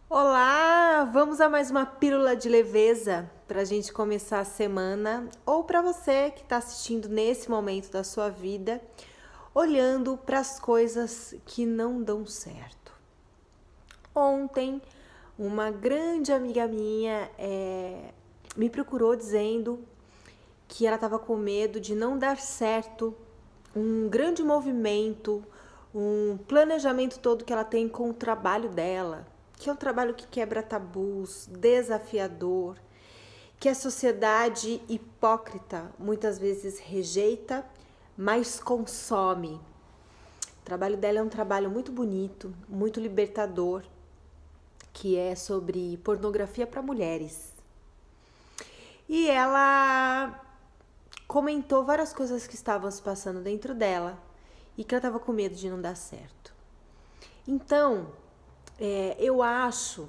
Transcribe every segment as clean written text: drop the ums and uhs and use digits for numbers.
Olá, vamos a mais uma pílula de leveza para a gente começar a semana, ou para você que está assistindo nesse momento da sua vida, olhando para as coisas que não dão certo. Ontem, uma grande amiga minha me procurou dizendo que ela estava com medo de não dar certo um grande movimento, um planejamento todo que ela tem com o trabalho dela, que é um trabalho que quebra tabus, desafiador, que a sociedade hipócrita muitas vezes rejeita, mas consome. O trabalho dela é um trabalho muito bonito, muito libertador, que é sobre pornografia para mulheres. E ela comentou várias coisas que estavam se passando dentro dela e que ela estava com medo de não dar certo. Então, eu acho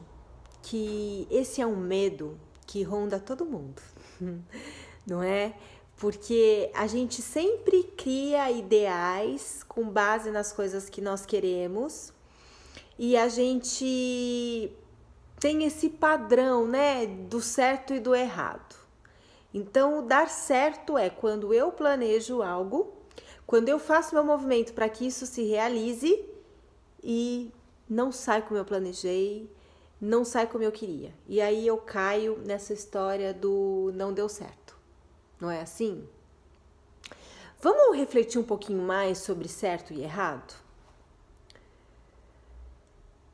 que esse é um medo que ronda todo mundo, não é? Porque a gente sempre cria ideais com base nas coisas que nós queremos e a gente tem esse padrão, né, do certo e do errado. Então, o dar certo é quando eu planejo algo, quando eu faço meu movimento para que isso se realize e não sai como eu planejei, não sai como eu queria. E aí eu caio nessa história do não deu certo. Não é assim? Vamos refletir um pouquinho mais sobre certo e errado?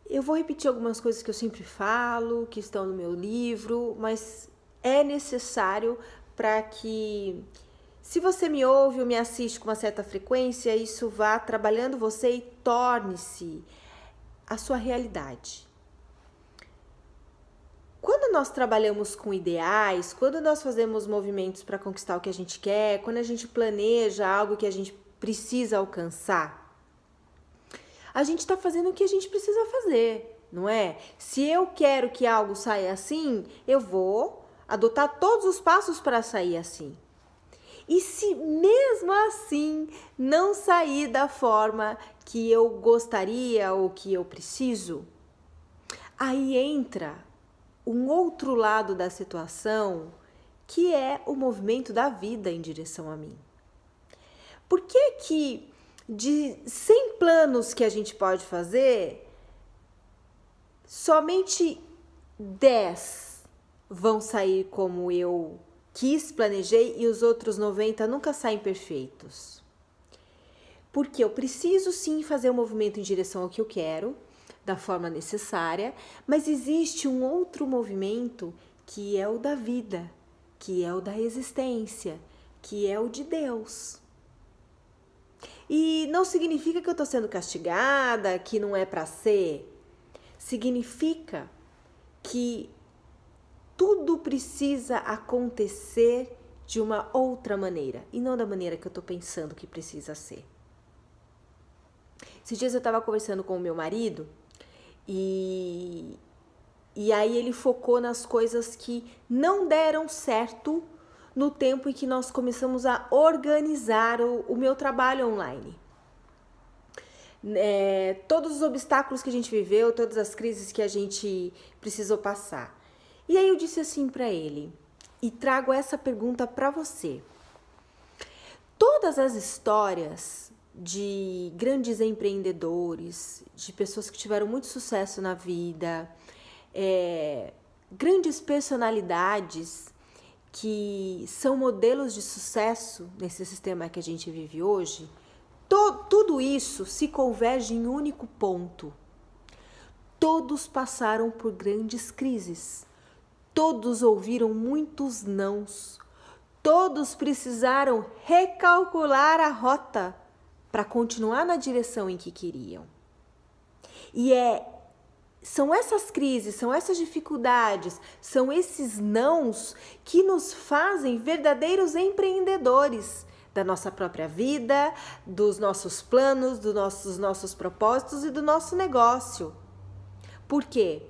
Eu vou repetir algumas coisas que eu sempre falo, que estão no meu livro, mas é necessário para que, se você me ouve ou me assiste com uma certa frequência, isso vá trabalhando você e torne-se a sua realidade. Quando nós trabalhamos com ideais, quando nós fazemos movimentos para conquistar o que a gente quer, quando a gente planeja algo que a gente precisa alcançar, a gente está fazendo o que a gente precisa fazer, não é? Se eu quero que algo saia assim, eu vou adotar todos os passos para sair assim. E se mesmo assim não sair da forma que eu gostaria ou que eu preciso, aí entra um outro lado da situação, que é o movimento da vida em direção a mim. Por que de 100 planos que a gente pode fazer, somente 10 vão sair como eu quis, planejei, e os outros 90 nunca saem perfeitos? Porque eu preciso sim fazer um movimento em direção ao que eu quero, da forma necessária, mas existe um outro movimento que é o da vida, que é o da existência, que é o de Deus. E não significa que eu estou sendo castigada, que não é para ser. Significa que tudo precisa acontecer de uma outra maneira e não da maneira que eu estou pensando que precisa ser. Esses dias eu estava conversando com o meu marido e aí ele focou nas coisas que não deram certo no tempo em que nós começamos a organizar o meu trabalho online. Todos os obstáculos que a gente viveu, todas as crises que a gente precisou passar. E aí eu disse assim para ele, e trago essa pergunta para você. Todas as histórias de grandes empreendedores, de pessoas que tiveram muito sucesso na vida, grandes personalidades que são modelos de sucesso nesse sistema que a gente vive hoje, tudo isso se converge em um único ponto. Todos passaram por grandes crises, todos ouviram muitos nãos, todos precisaram recalcular a rota para continuar na direção em que queriam. E são essas crises, são essas dificuldades, são esses nãos que nos fazem verdadeiros empreendedores da nossa própria vida, dos nossos planos, dos nossos propósitos e do nosso negócio. Por quê?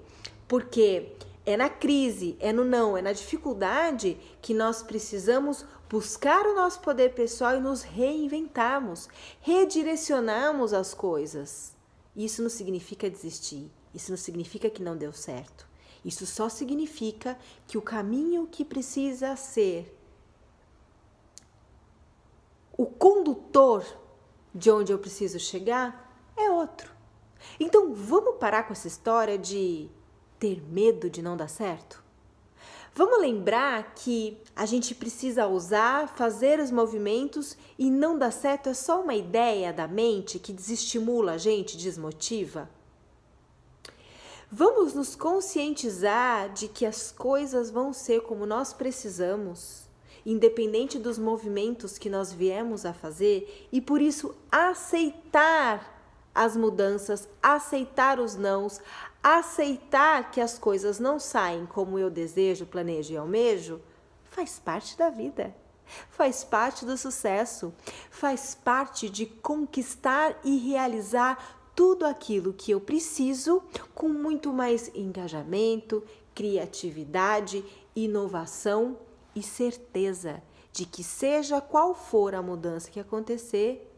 Porque é na crise, é no não, é na dificuldade que nós precisamos buscar o nosso poder pessoal e nos reinventarmos, redirecionarmos as coisas. Isso não significa desistir. Isso não significa que não deu certo. Isso só significa que o caminho que precisa ser o condutor de onde eu preciso chegar é outro. Então, vamos parar com essa história de ter medo de não dar certo? Vamos lembrar que a gente precisa ousar, fazer os movimentos e não dar certo é só uma ideia da mente que desestimula a gente, desmotiva? Vamos nos conscientizar de que as coisas vão ser como nós precisamos, independente dos movimentos que nós viemos a fazer, e por isso aceitar as mudanças, aceitar os nãos, aceitar que as coisas não saem como eu desejo, planejo e almejo, faz parte da vida, faz parte do sucesso, faz parte de conquistar e realizar tudo aquilo que eu preciso com muito mais engajamento, criatividade, inovação e certeza de que seja qual for a mudança que acontecer,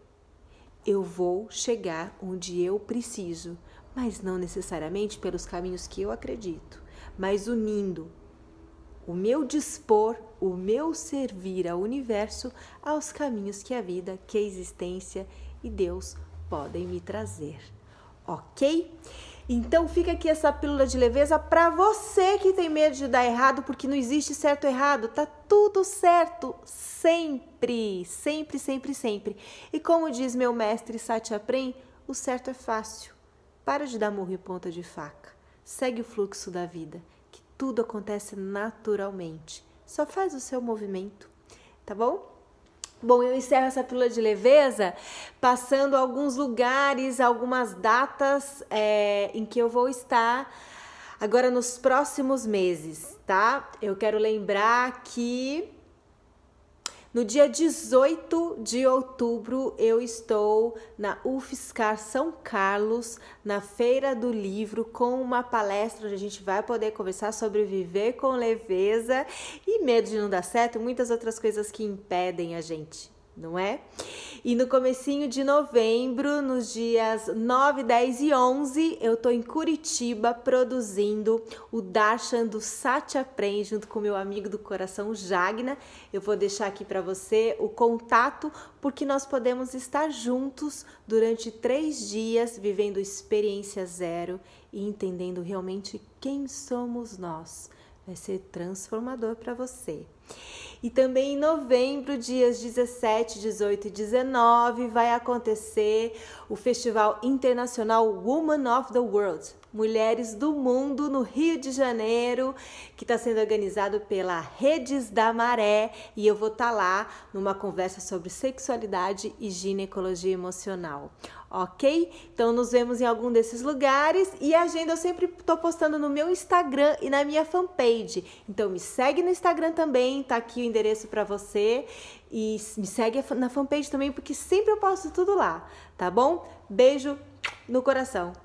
eu vou chegar onde eu preciso, mas não necessariamente pelos caminhos que eu acredito, mas unindo o meu dispor, o meu servir ao universo aos caminhos que a vida, que a existência e Deus podem me trazer, ok? Então fica aqui essa pílula de leveza para você que tem medo de dar errado, porque não existe certo ou errado, tá tudo certo, sempre, sempre, sempre, sempre. E como diz meu mestre Satya Prem, o certo é fácil. Para de dar murro em ponta de faca, segue o fluxo da vida, que tudo acontece naturalmente, só faz o seu movimento, tá bom? Bom, eu encerro essa pílula de leveza passando alguns lugares, algumas datas em que eu vou estar agora nos próximos meses, tá? Eu quero lembrar que no dia 18 de outubro eu estou na UFSCar São Carlos, na Feira do Livro, com uma palestra onde a gente vai poder conversar sobre viver com leveza e medo de não dar certo e muitas outras coisas que impedem a gente, não é? E no comecinho de novembro, nos dias 9, 10 e 11, eu tô em Curitiba produzindo o Darshan do Satya Prem junto com meu amigo do coração Jagna. Eu vou deixar aqui para você o contato, porque nós podemos estar juntos durante 3 dias, vivendo experiência zero e entendendo realmente quem somos nós. Vai ser transformador para você. E também em novembro, dias 17, 18 e 19, vai acontecer o Festival Internacional Women of the World, Mulheres do Mundo, no Rio de Janeiro, que está sendo organizado pela Redes da Maré, e eu vou estar lá numa conversa sobre sexualidade e ginecologia emocional, ok? Então nos vemos em algum desses lugares, e a agenda eu sempre estou postando no meu Instagram e na minha fanpage, então me segue no Instagram também, tá aqui o endereço para você, e me segue na fanpage também, porque sempre eu posto tudo lá, tá bom? Beijo no coração.